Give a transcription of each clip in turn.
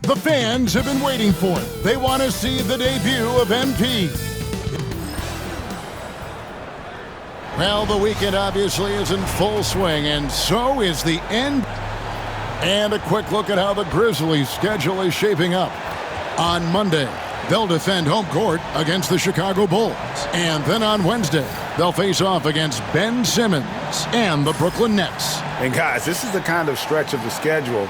The fans have been waiting for it. They want to see the debut of MP. Well, the weekend obviously is in full swing, and so is the end. And a quick look at how the Grizzlies' schedule is shaping up. On Monday, they'll defend home court against the Chicago Bulls. And then on Wednesday, they'll face off against Ben Simmons and the Brooklyn Nets. And guys, this is the kind of stretch of the schedule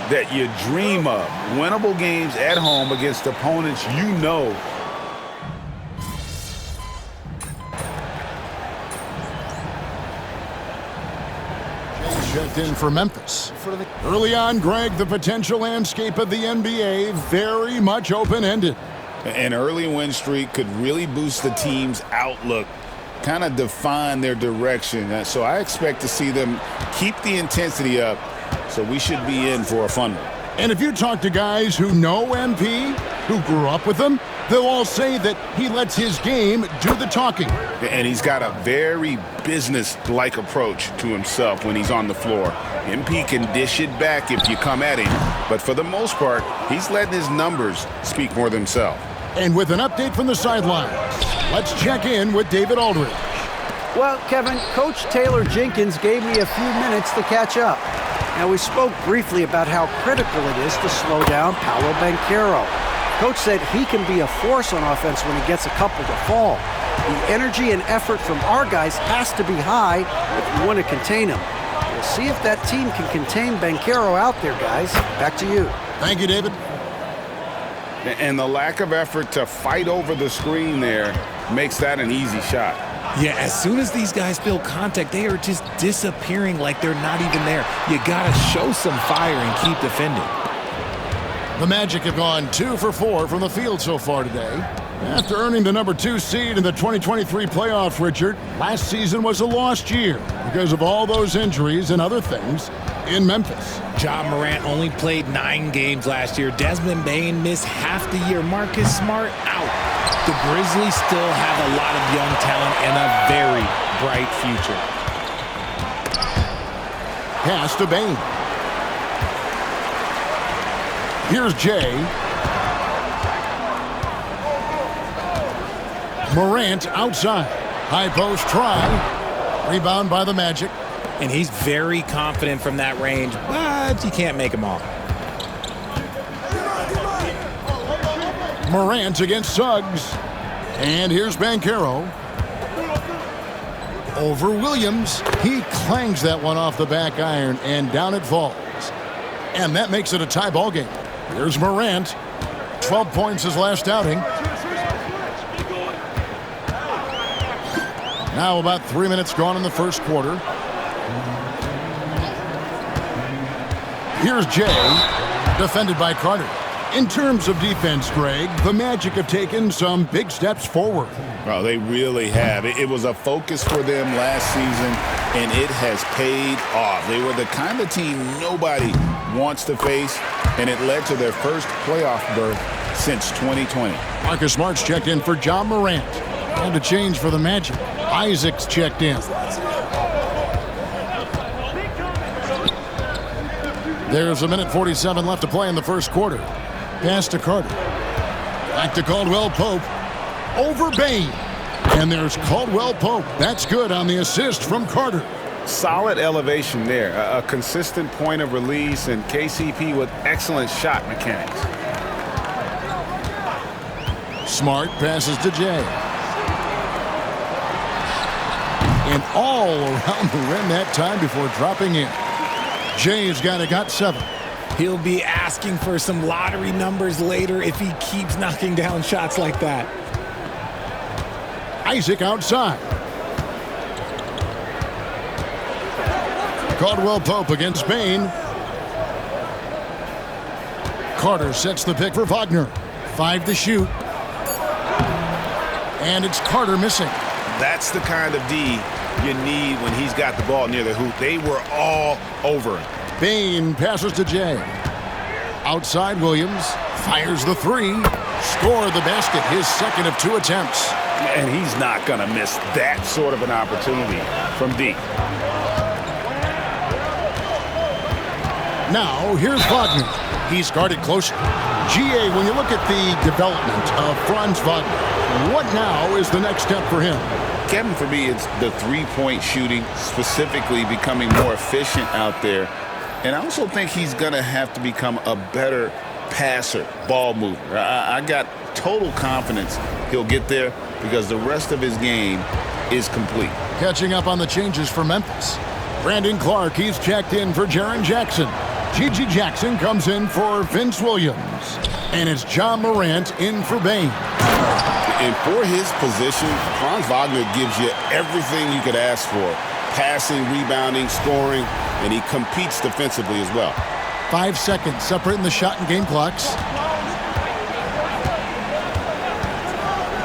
that you dream of. Winnable games at home against opponents you know. Checked in for Memphis. Early on, Greg, the potential landscape of the NBA very much open-ended. An early win streak could really boost the team's outlook, kind of define their direction. So I expect to see them keep the intensity up, so we should be in for a fun one. And if you talk to guys who know MP, who grew up with him, they'll all say that he lets his game do the talking. And he's got a very business-like approach to himself when he's on the floor. MP can dish it back if you come at him, but for the most part, he's letting his numbers speak for themselves. And with an update from the sidelines, let's check in with David Aldridge. Well, Kevin, Coach Taylor Jenkins gave me a few minutes to catch up. Now, we spoke briefly about how critical it is to slow down Paolo Banchero. Coach said he can be a force on offense when he gets a couple to fall. The energy and effort from our guys has to be high if we want to contain him. We'll see if that team can contain Banchero out there, guys. Back to you. Thank you, David. And the lack of effort to fight over the screen there makes that an easy shot. Yeah, as soon as these guys feel contact, they are just disappearing like they're not even there. You got to show some fire and keep defending. The Magic have gone 2 for 4 from the field so far today. After earning the #2 seed in the 2023 playoffs, Richard, last season was a lost year because of all those injuries and other things in Memphis. Ja Morant only played 9 games last year. Desmond Bane missed half the year. Marcus Smart out. The Grizzlies still have a lot of young talent and a very bright future. Pass to Bane. Here's Jay. Morant outside. High post try. Rebound by the Magic. And he's very confident from that range, but you can't make him all. Morant against Suggs. And here's Banchero. Over Williams. He clangs that one off the back iron, and down it falls. And that makes it a tie ball game. Here's Morant. 12 points his last outing. Now about 3 minutes gone in the first quarter. Here's Jay, defended by Carter. In terms of defense, Greg, the Magic have taken some big steps forward. Well, they really have. It was a focus for them last season, and it has paid off. They were the kind of team nobody wants to face, and it led to their first playoff berth since 2020. Marcus Smart's checked in for Ja Morant. And a change for the Magic. Isaac's checked in. There's a minute 47 left to play in the first quarter. Pass to Carter. Back to Caldwell Pope. Over Bane. And there's Caldwell Pope. That's good on the assist from Carter. Solid elevation there. A consistent point of release, and KCP with excellent shot mechanics. Smart passes to Jay. And all around the rim that time before dropping in. Jay's got 7. He'll be asking for some lottery numbers later if he keeps knocking down shots like that. Isaac outside. Caldwell Pope against Bane. Carter sets the pick for Wagner. 5 to shoot. And it's Carter missing. That's the kind of D you need when he's got the ball near the hoop. They were all over him. Bane passes to Jay. Outside Williams. Fires the 3. Scored the basket. His second of 2 attempts. And he's not going to miss that sort of an opportunity from deep. Now, here's Wagner. He's guarded closely. GA, when you look at the development of Franz Wagner, what now is the next step for him? Kevin, for me, it's the three-point shooting, specifically becoming more efficient out there. And I also think he's going to have to become a better passer, ball mover. I got total confidence he'll get there because the rest of his game is complete. Catching up on the changes for Memphis. Brandon Clark, he's checked in for Jaren Jackson. Gigi Jackson comes in for Vince Williams. And it's John Morant in for Bane. And for his position, Franz Wagner gives you everything you could ask for. Passing, rebounding, scoring, and he competes defensively as well. 5 seconds separating the shot and game clocks.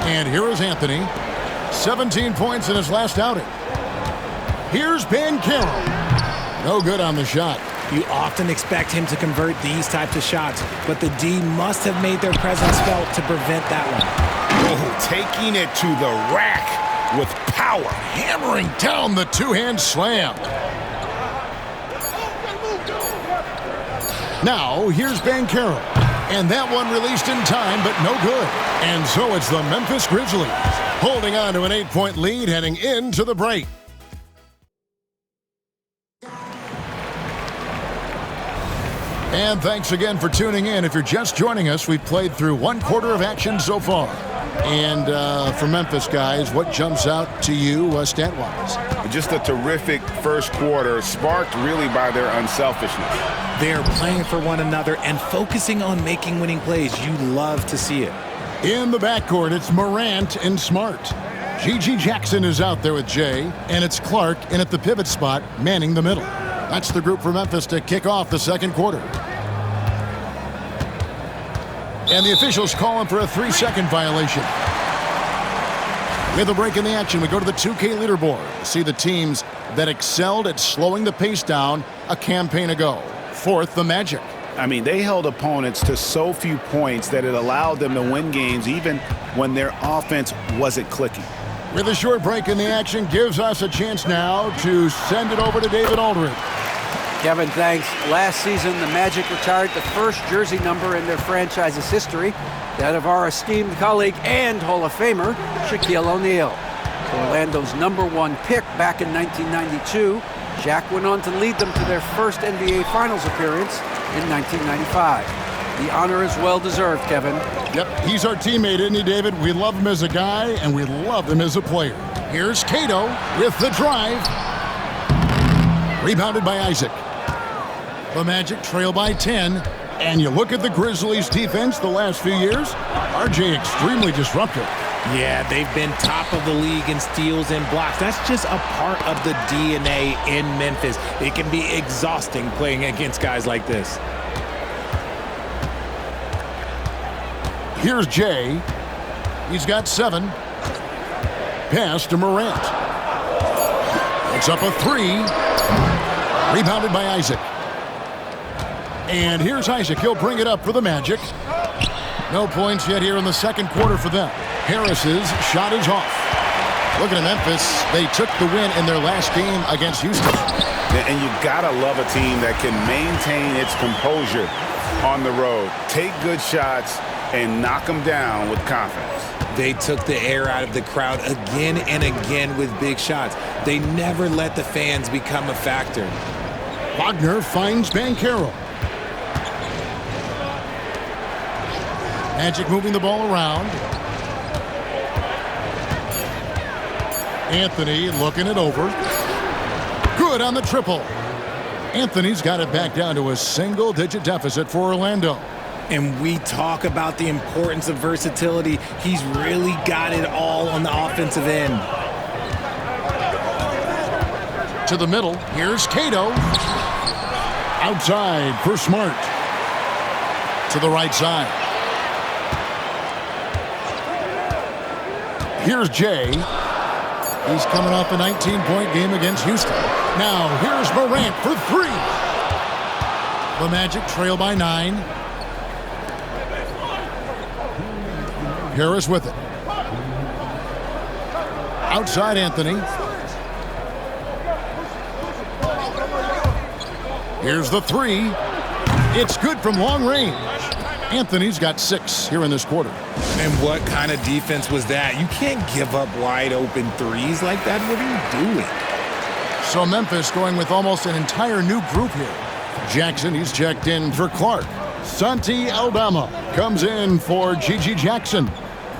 And here is Anthony. 17 points in his last outing. Here's Mycareer. No good on the shot. You often expect him to convert these types of shots, but the D must have made their presence felt to prevent that one. Oh, taking it to the rack with power. Hammering down the two-hand slam. Now, here's Mycareer. And that one released in time, but no good. And so it's the Memphis Grizzlies holding on to an 8-point lead heading into the break. And thanks again for tuning in. If you're just joining us, we've played through one quarter of action so far. And for Memphis, guys, what jumps out to you stat-wise? Just a terrific first quarter, sparked really by their unselfishness. They're playing for one another and focusing on making winning plays. You love to see it. In the backcourt, it's Morant and Smart. Gigi Jackson is out there with Jay, and it's Clark in at the pivot spot, manning the middle. That's the group for Memphis to kick off the second quarter. And the officials calling for a 3-second violation. With a break in the action, we go to the 2K leaderboard to see the teams that excelled at slowing the pace down a campaign ago. Fourth, the Magic. I mean, they held opponents to so few points that it allowed them to win games even when their offense wasn't clicking. With a short break in the action, gives us a chance now to send it over to David Aldridge. Kevin, thanks. Last season, the Magic retired the first jersey number in their franchise's history, that of our esteemed colleague and Hall of Famer, Shaquille O'Neal. Orlando's #1 pick back in 1992, Shaq went on to lead them to their first NBA Finals appearance in 1995. The honor is well-deserved, Kevin. Yep, he's our teammate, isn't he, David? We love him as a guy, and we love him as a player. Here's Cato with the drive. Rebounded by Isaac. The Magic trail by 10. And you look at the Grizzlies' defense the last few years, RJ extremely disruptive. Yeah, they've been top of the league in steals and blocks. That's just a part of the DNA in Memphis. It can be exhausting playing against guys like this. Here's Jay. He's got 7. Pass to Morant. It's up a 3. Rebounded by Isaac. And here's Isaac. He'll bring it up for the Magic. No points yet here in the second quarter for them. Harris's shot is off. Looking at Memphis, they took the win in their last game against Houston. And you gotta love a team that can maintain its composure on the road. Take good shots and knock them down with confidence. They took the air out of the crowd again and again with big shots. They never let the fans become a factor. Wagner finds Mycareer. Magic moving the ball around. Anthony looking it over. Good on the triple. Anthony's got it back down to a single-digit deficit for Orlando. And we talk about the importance of versatility. He's really got it all on the offensive end. To the middle, here's Cato. Outside for Smart. To the right side. Here's Jay. He's coming off a 19-point game against Houston. Now, here's Morant for 3. The Magic trail by 9. Harris with it. Outside Anthony. Here's the 3. It's good from long range. Anthony's got 6 here in this quarter. And what kind of defense was that? You can't give up wide open threes like that. What are you doing? So Memphis going with almost an entire new group here. Jackson, he's checked in for Clark. Santi Aldama comes in for Gigi Jackson.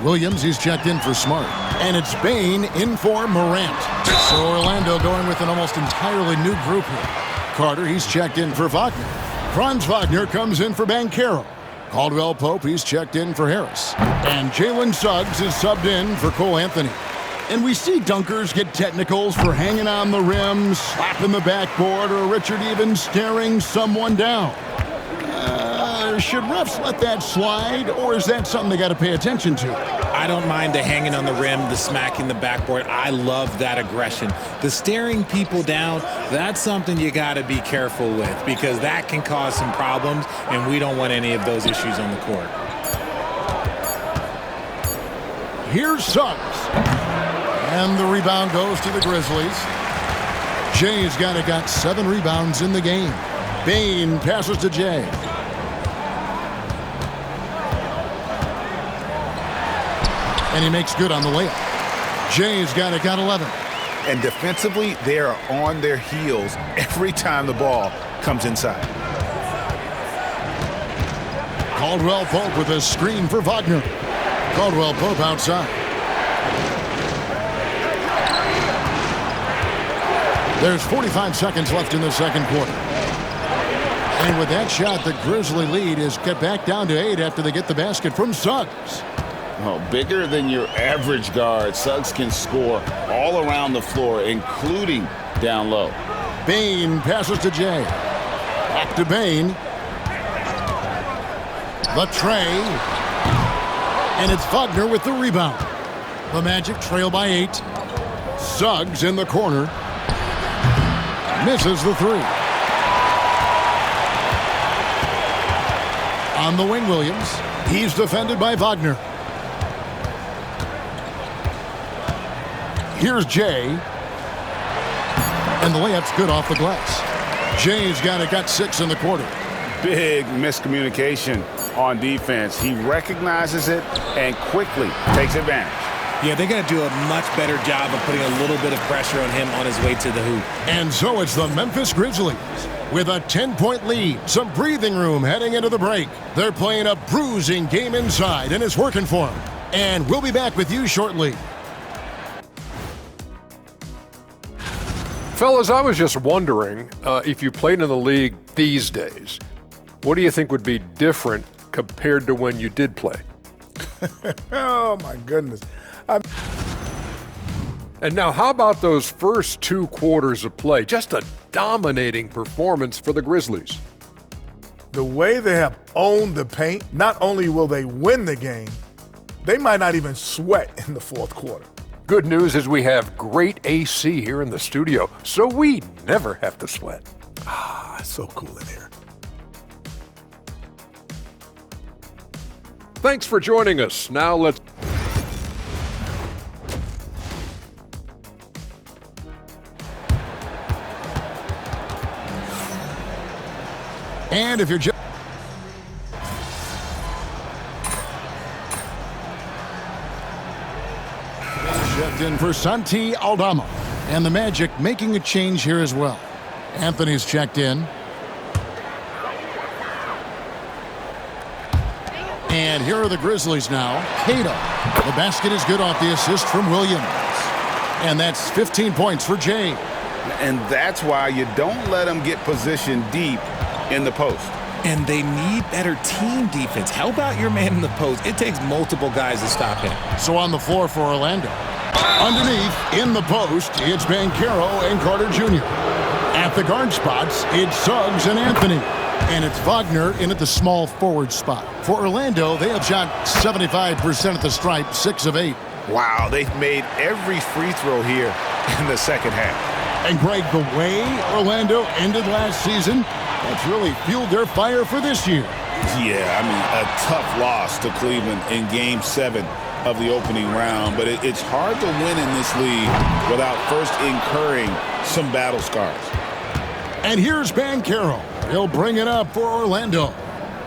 Williams, he's checked in for Smart. And it's Bain in for Morant. So Orlando going with an almost entirely new group here. Carter, he's checked in for Wagner. Franz Wagner comes in for Banchero. Caldwell Pope, he's checked in for Harris. And Jalen Suggs is subbed in for Cole Anthony. And we see dunkers get technicals for hanging on the rim, slapping the backboard, or Richard even staring someone down. Should refs let that slide, or is that something they got to pay attention to? I don't mind the hanging on the rim, the smacking the backboard. I love that aggression. The staring people down, that's something you got to be careful with because that can cause some problems, and we don't want any of those issues on the court. Here's Suggs. And the rebound goes to the Grizzlies. Jay's got 7 rebounds in the game. Bain passes to Jay. And he makes good on the layup. Jay's got 11. And defensively, they are on their heels every time the ball comes inside. Caldwell Pope with a screen for Wagner. Caldwell Pope outside. There's 45 seconds left in the second quarter. And with that shot, the Grizzly lead is get back down to 8 after they get the basket from Suggs. Oh, bigger than your average guard, Suggs can score all around the floor, including down low. Bain passes to Jay. Back to Bain. The tray. And it's Wagner with the rebound. The Magic trail by 8. Suggs in the corner. Misses the 3. On the wing, Williams. He's defended by Wagner. Here's Jay. And the layup's good off the glass. Jay's got 6 in the quarter. Big miscommunication on defense. He recognizes it and quickly takes advantage. Yeah, they're going to do a much better job of putting a little bit of pressure on him on his way to the hoop. And so it's the Memphis Grizzlies with a 10-point lead. Some breathing room heading into the break. They're playing a bruising game inside, and it's working for them. And we'll be back with you shortly. Fellas, I was just wondering if you played in the league these days, what do you think would be different compared to when you did play? Oh, my goodness. And now, how about those first 2 quarters of play? Just a dominating performance for the Grizzlies. The way they have owned the paint, not only will they win the game, they might not even sweat in the fourth quarter. Good news is we have great AC here in the studio, so we never have to sweat. Ah, it's so cool in here. Thanks for joining us. Now let's... And if you're just... Checked in for Santi Aldama. And the Magic making a change here as well. Anthony's checked in. And here are the Grizzlies now. Cato. The basket is good off the assist from Williams. And that's 15 points for Jay. And that's why you don't let them get positioned deep in the post. And they need better team defense. Help out your man in the post. It takes multiple guys to stop him. So on the floor for Orlando. Underneath, in the post, it's Banchero and Carter Jr. At the guard spots, it's Suggs and Anthony. And it's Wagner in at the small forward spot. For Orlando, they have shot 75% at the stripe, 6 of 8. Wow, they've made every free throw here in the second half. And Greg, the way Orlando ended last season, that's really fueled their fire for this year. Yeah, I mean, a tough loss to Cleveland in Game 7 of the opening round. But it's hard to win in this league without first incurring some battle scars. And here's Bancaro. He'll bring it up for Orlando,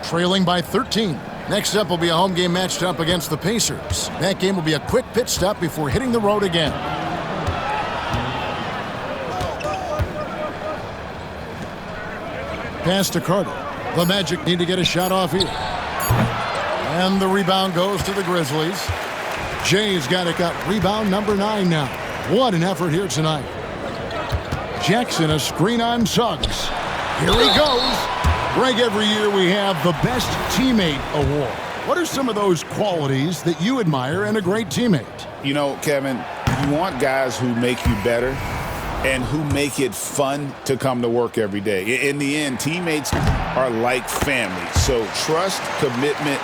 trailing by 13. Next up will be a home game matched up against the Pacers. That game will be a quick pit stop before hitting the road again. Pass to Carter. The Magic need to get a shot off here. And the rebound goes to the Grizzlies. Jay's got it. Got rebound number 9 now. What an effort here tonight. Jackson, a screen on Suggs. Here he goes. Greg, every year we have the Best Teammate Award. What are some of those qualities that you admire in a great teammate? You know, Kevin, you want guys who make you better and who make it fun to come to work every day. In the end, teammates are like family. So trust, commitment,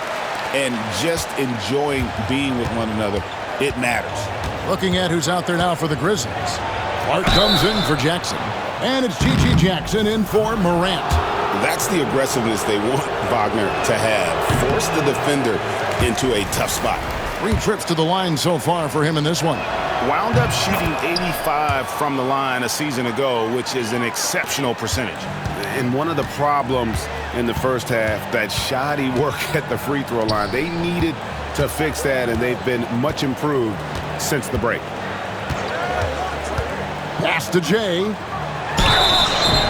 and just enjoying being with one another, it matters. Looking at who's out there now for the Grizzlies. Clark comes in for Jackson. And it's G.G. Jackson in for Morant. That's the aggressiveness they want Wagner to have. Force the defender into a tough spot. 3 trips to the line so far for him in this one. Wound up shooting 85 from the line a season ago, which is an exceptional percentage. And one of the problems in the first half, that shoddy work at the free throw line. They needed to fix that, and they've been much improved since the break. Pass to Jay.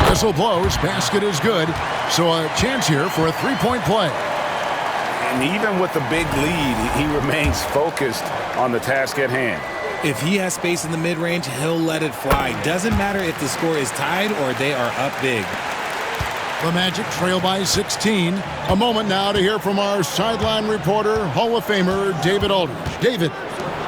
Whistle blows. Basket is good. So a chance here for a 3-point play. And even with the big lead, he remains focused on the task at hand. If he has space in the mid-range, he'll let it fly. Doesn't matter if the score is tied or they are up big. The Magic trail by 16. A moment now to hear from our sideline reporter, Hall of Famer David Aldridge. David.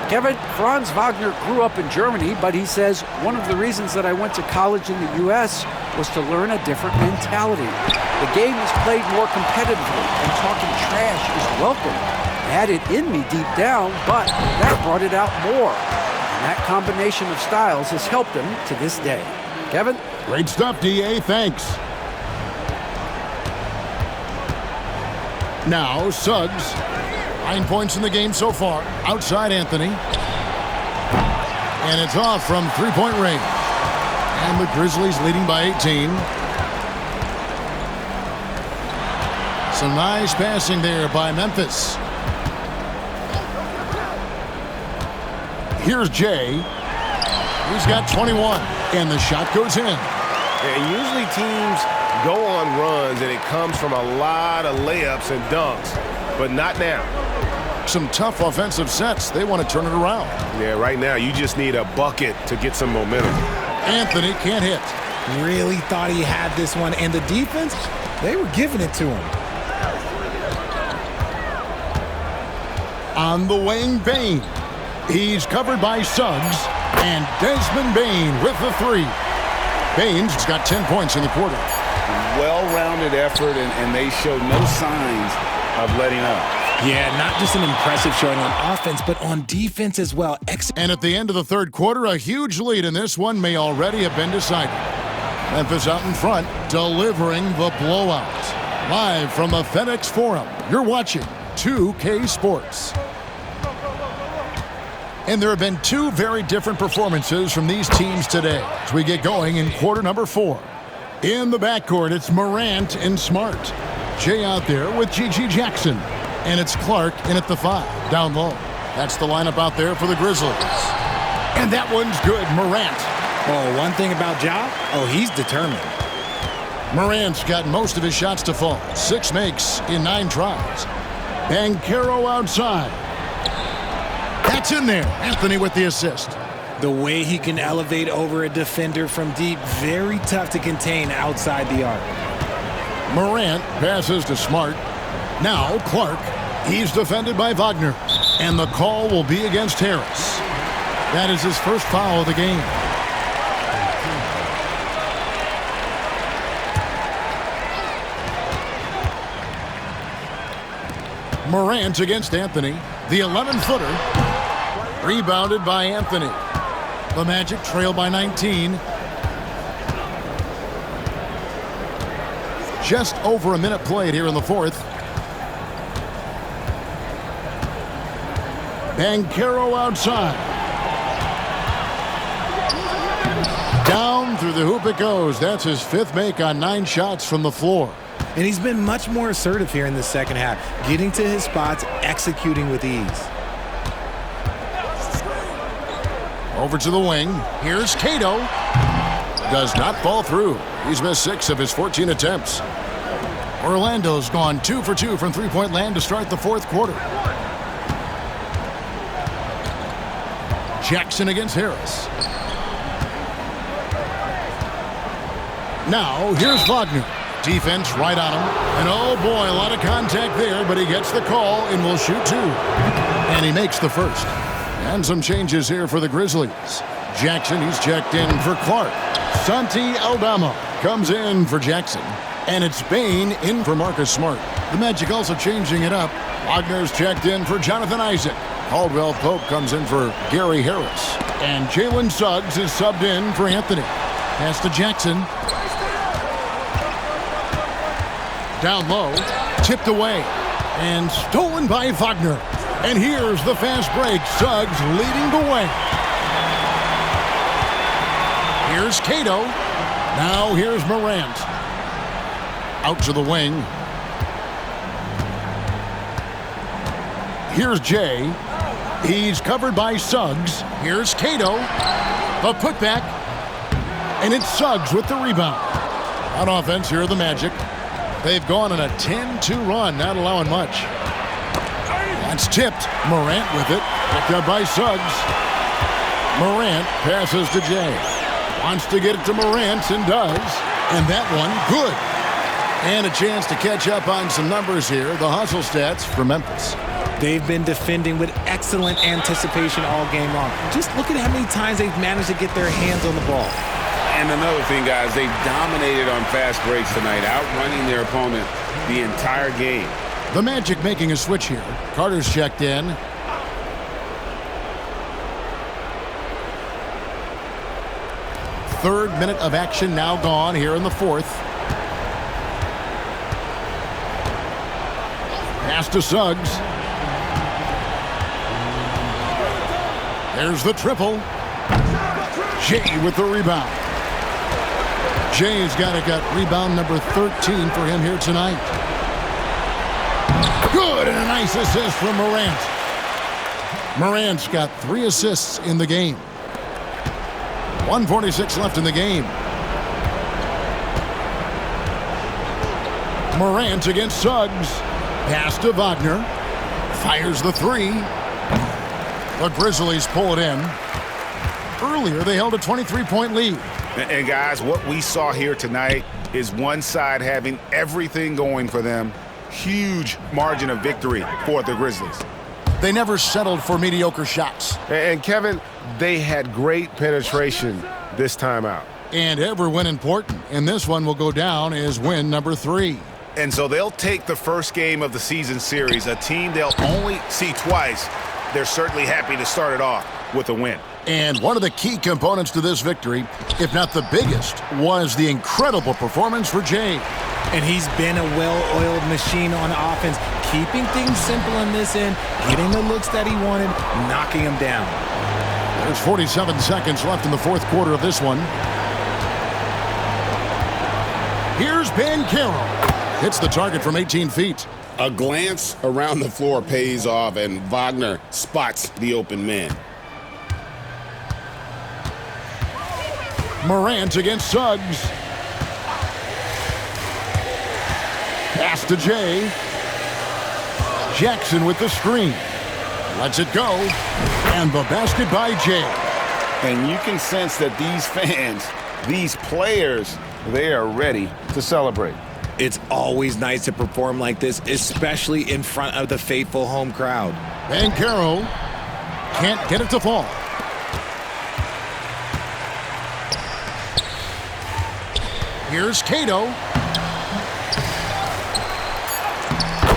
Kevin, Franz Wagner grew up in Germany, but he says one of the reasons that I went to college in the U.S. was to learn a different mentality. The game is played more competitively, and talking trash is welcome. I had it in me deep down, but that brought it out more. And that combination of styles has helped him to this day. Kevin? Great stuff, D.A. Thanks. Now, Suggs. 9 points in the game so far. Outside Anthony. And it's off from 3-point range. And the Grizzlies leading by 18. Some nice passing there by Memphis. Here's Jay. He's got 21. And the shot goes in. And usually teams go on runs, and it comes from a lot of layups and dunks. But not now. Some tough offensive sets. They want to turn it around. Yeah, right now you just need a bucket to get some momentum. Anthony can't hit. Really thought he had this one. And the defense, they were giving it to him. On the wing, Bane. He's covered by Suggs. And Desmond Bane with the 3. Bane's got 10 points in the quarter. Well-rounded effort, and they show no signs of letting up. Yeah, not just an impressive showing on offense, but on defense as well. And at the end of the third quarter, a huge lead in this one may already have been decided. Memphis out in front, delivering the blowout. Live from the FedEx Forum, you're watching 2K Sports. And there have been 2 very different performances from these teams today as we get going in quarter number 4. In the backcourt, it's Morant and Smart. Jay out there with G.G. Jackson. And it's Clark in at the 5, down low. That's the lineup out there for the Grizzlies. And that one's good, Morant. Oh, one thing about Ja, he's determined. Morant's got most of his shots to fall. 6 makes in 9 tries. Bancaro outside. That's in there. Anthony with the assist. The way he can elevate over a defender from deep, very tough to contain outside the arc. Morant passes to Smart. Now Clark. He's defended by Wagner. And the call will be against Harris. That is his first foul of the game. Morant against Anthony. The 11-footer. Rebounded by Anthony. The Magic trail by 19. Just over a minute played here in the fourth. Bancaro outside. Down through the hoop it goes. That's his 5th make on 9 shots from the floor. And he's been much more assertive here in the second half, getting to his spots, executing with ease. Over to the wing. Here's Cato. Does not fall through. He's missed 6 of his 14 attempts. Orlando's gone 2 for 2 from three-point land to start the 4th quarter. Jackson against Harris. Now, here's Wagner. Defense right on him. And oh boy, a lot of contact there, but he gets the call and will shoot 2. And he makes the first. And some changes here for the Grizzlies. Jackson, he's checked in for Clark. Santi Aldama comes in for Jackson. And it's Bain in for Marcus Smart. The Magic also changing it up. Wagner's checked in for Jonathan Isaac. Caldwell Pope comes in for Gary Harris. And Jalen Suggs is subbed in for Anthony. Pass to Jackson. Down low, tipped away, and stolen by Wagner. And here's the fast break. Suggs leading the way. Here's Cato. Now here's Morant. Out to the wing. Here's Jay. He's covered by Suggs. Here's Cato. The putback. And it's Suggs with the rebound. On offense, here are the Magic. They've gone on a 10-2 run, not allowing much. That's tipped. Morant with it. Picked up by Suggs. Morant passes to Jay. Wants to get it to Morant and does. And that one, good. And a chance to catch up on some numbers here. The hustle stats for Memphis. They've been defending with excellent anticipation all game long. Just look at how many times they've managed to get their hands on the ball. And another thing, guys, they've dominated on fast breaks tonight, outrunning their opponent the entire game. The Magic making a switch here. Carter's checked in. Third minute of action now gone here in the 4th. Pass to Suggs. There's the triple. Jay with the rebound. Jay's got rebound number 13 for him here tonight. Good, and a nice assist from Morant. Morant's got 3 assists in the game. 1:46 left in the game. Morant against Suggs. Pass to Wagner. Fires the 3. The Grizzlies pull it in. Earlier, they held a 23-point lead. And guys, what we saw here tonight is one side having everything going for them. Huge margin of victory for the Grizzlies. They never settled for mediocre shots. And Kevin, they had great penetration this time out. And every win important. And this one will go down as win number 3. And so they'll take the first game of the season series, a team they'll only see twice. They're certainly happy to start it off with a win. And one of the key components to this victory, if not the biggest, was the incredible performance for Jay. And he's been a well-oiled machine on offense, keeping things simple in this end, getting the looks that he wanted, knocking them down. There's 47 seconds left in the 4th quarter of this one. Here's Mycareer. Hits the target from 18 feet. A glance around the floor pays off, and Wagner spots the open man. Morant against Suggs. Pass to Jay. Jackson with the screen. Lets it go. And the basket by Jay. And you can sense that these fans, these players, they are ready to celebrate. It's always nice to perform like this, especially in front of the faithful home crowd. Mycareer can't get it to fall. Here's Cato.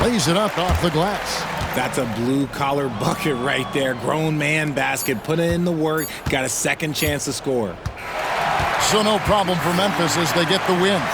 Lays it up off the glass. That's a blue-collar bucket right there. Grown man basket. Put in the work. Got a second chance to score. So no problem for Memphis as they get the win.